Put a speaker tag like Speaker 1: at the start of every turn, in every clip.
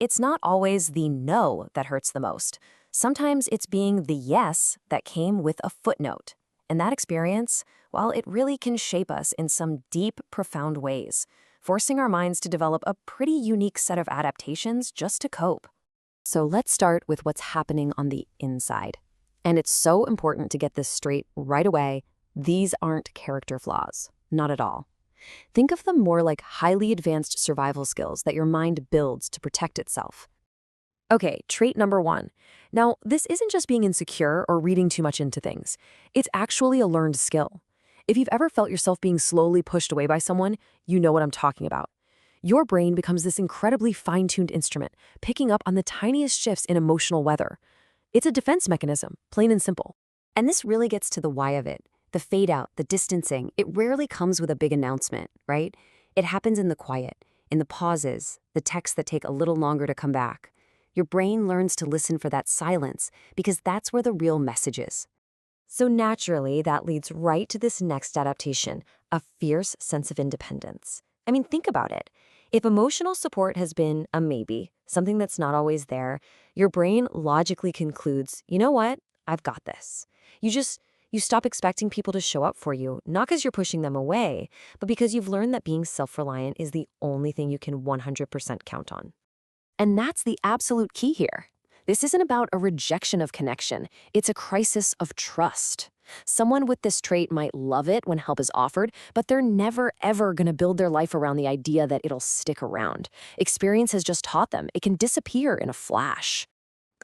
Speaker 1: It's not always the no that hurts the most. Sometimes it's being the yes that came with a footnote. And that experience, well, it really can shape us in some deep, profound ways, forcing our minds to develop a pretty unique set of adaptations just to cope. So let's start with what's happening on the inside. And it's so important to get this straight right away. These aren't character flaws. Not at all. Think of them more like highly advanced survival skills that your mind builds to protect itself. Okay, trait number 1. Now, this isn't just being insecure or reading too much into things. It's actually a learned skill. If you've ever felt yourself being slowly pushed away by someone, you know what I'm talking about. Your brain becomes this incredibly fine-tuned instrument, picking up on the tiniest shifts in emotional weather. It's a defense mechanism, plain and simple. And this really gets to the why of it. The fade out, the distancing, it rarely comes with a big announcement, right? It happens in the quiet, in the pauses, the texts that take a little longer to come back. Your brain learns to listen for that silence because that's where the real message is. So naturally, that leads right to this next adaptation, a fierce sense of independence. I mean, think about it. If emotional support has been a maybe, something that's not always there, your brain logically concludes, you know what? I've got this. You stop expecting people to show up for you, not because you're pushing them away, but because you've learned that being self-reliant is the only thing you can 100% count on. And that's the absolute key here. This isn't about a rejection of connection. It's a crisis of trust. Someone with this trait might love it when help is offered, but they're never, ever going to build their life around the idea that it'll stick around. Experience has just taught them it can disappear in a flash.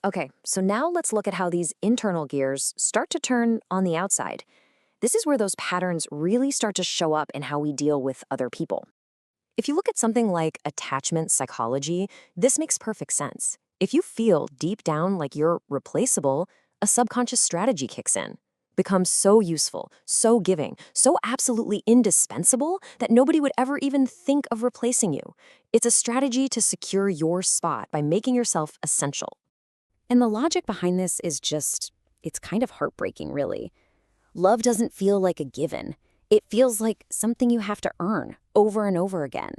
Speaker 1: Okay, so now let's look at how these internal gears start to turn on the outside. This is where those patterns really start to show up in how we deal with other people. If you look at something like attachment psychology, this makes perfect sense. If you feel deep down like you're replaceable, a subconscious strategy kicks in. Becomes so useful, so giving, so absolutely indispensable that nobody would ever even think of replacing you. It's a strategy to secure your spot by making yourself essential. And the logic behind this is it's kind of heartbreaking, really. Love doesn't feel like a given. It feels like something you have to earn over and over again.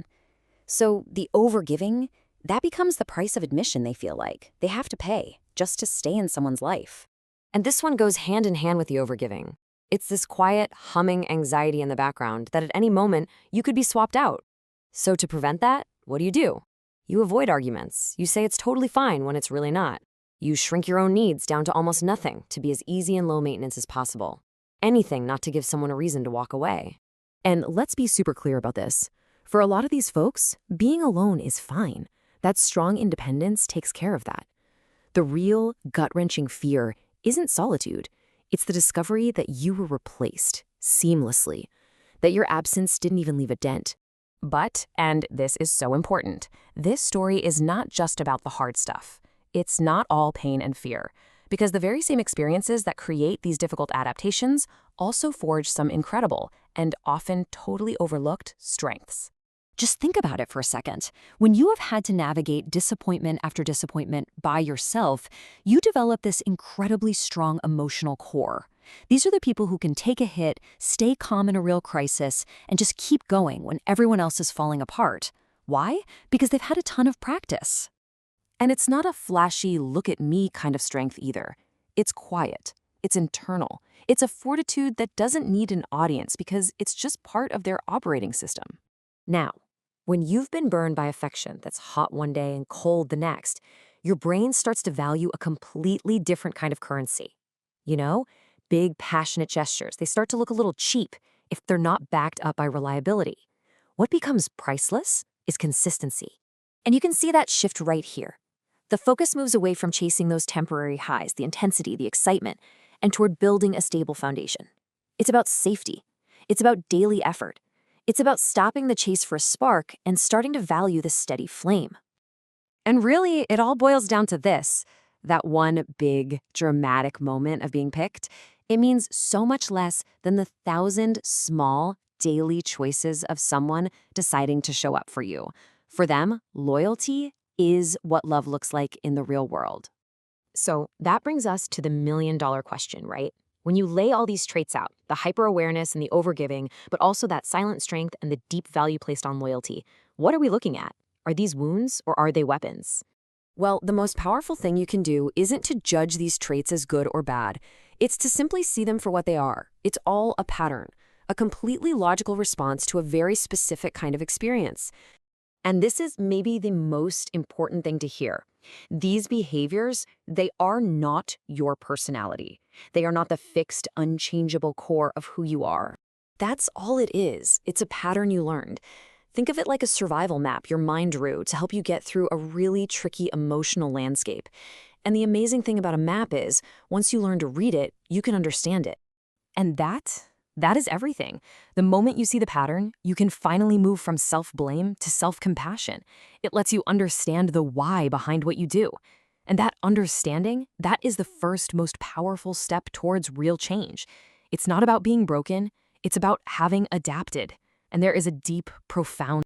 Speaker 1: So the overgiving, that becomes the price of admission they feel like. They have to pay just to stay in someone's life. And this one goes hand in hand with the overgiving. It's this quiet, humming anxiety in the background that at any moment you could be swapped out. So to prevent that, what do? You avoid arguments. You say it's totally fine when it's really not. You shrink your own needs down to almost nothing to be as easy and low maintenance as possible. Anything not to give someone a reason to walk away. And let's be super clear about this. For a lot of these folks, being alone is fine. That strong independence takes care of that. The real, gut-wrenching fear isn't solitude. It's the discovery that you were replaced seamlessly, that your absence didn't even leave a dent. But, and this is so important, this story is not just about the hard stuff. It's not all pain and fear, because the very same experiences that create these difficult adaptations also forge some incredible and often totally overlooked strengths. Just think about it for a second. When you have had to navigate disappointment after disappointment by yourself, you develop this incredibly strong emotional core. These are the people who can take a hit, stay calm in a real crisis, and just keep going when everyone else is falling apart. Why? Because they've had a ton of practice. And it's not a flashy, look-at-me kind of strength either. It's quiet. It's internal. It's a fortitude that doesn't need an audience because it's just part of their operating system. Now, when you've been burned by affection that's hot one day and cold the next, your brain starts to value a completely different kind of currency. You know, big, passionate gestures, they start to look a little cheap if they're not backed up by reliability. What becomes priceless is consistency. And you can see that shift right here. The focus moves away from chasing those temporary highs, the intensity, the excitement, and toward building a stable foundation. It's about safety. It's about daily effort. It's about stopping the chase for a spark and starting to value the steady flame. And really, it all boils down to this, that one big, dramatic moment of being picked. It means so much less than the 1,000 small, daily choices of someone deciding to show up for you. For them, loyalty is what love looks like in the real world. So that brings us to the million-dollar question, right? When you lay all these traits out, the hyper-awareness and the overgiving, but also that silent strength and the deep value placed on loyalty, what are we looking at? Are these wounds or are they weapons? Well, the most powerful thing you can do isn't to judge these traits as good or bad. It's to simply see them for what they are. It's all a pattern, a completely logical response to a very specific kind of experience. And this is maybe the most important thing to hear. These behaviors, they are not your personality. They are not the fixed, unchangeable core of who you are. That's all it is. It's a pattern you learned. Think of it like a survival map your mind drew to help you get through a really tricky emotional landscape. And the amazing thing about a map is, once you learn to read it, you can understand it. And that is everything. The moment you see the pattern, you can finally move from self-blame to self-compassion. It lets you understand the why behind what you do. And that understanding, that is the first most powerful step towards real change. It's not about being broken, it's about having adapted. And there is a deep, profound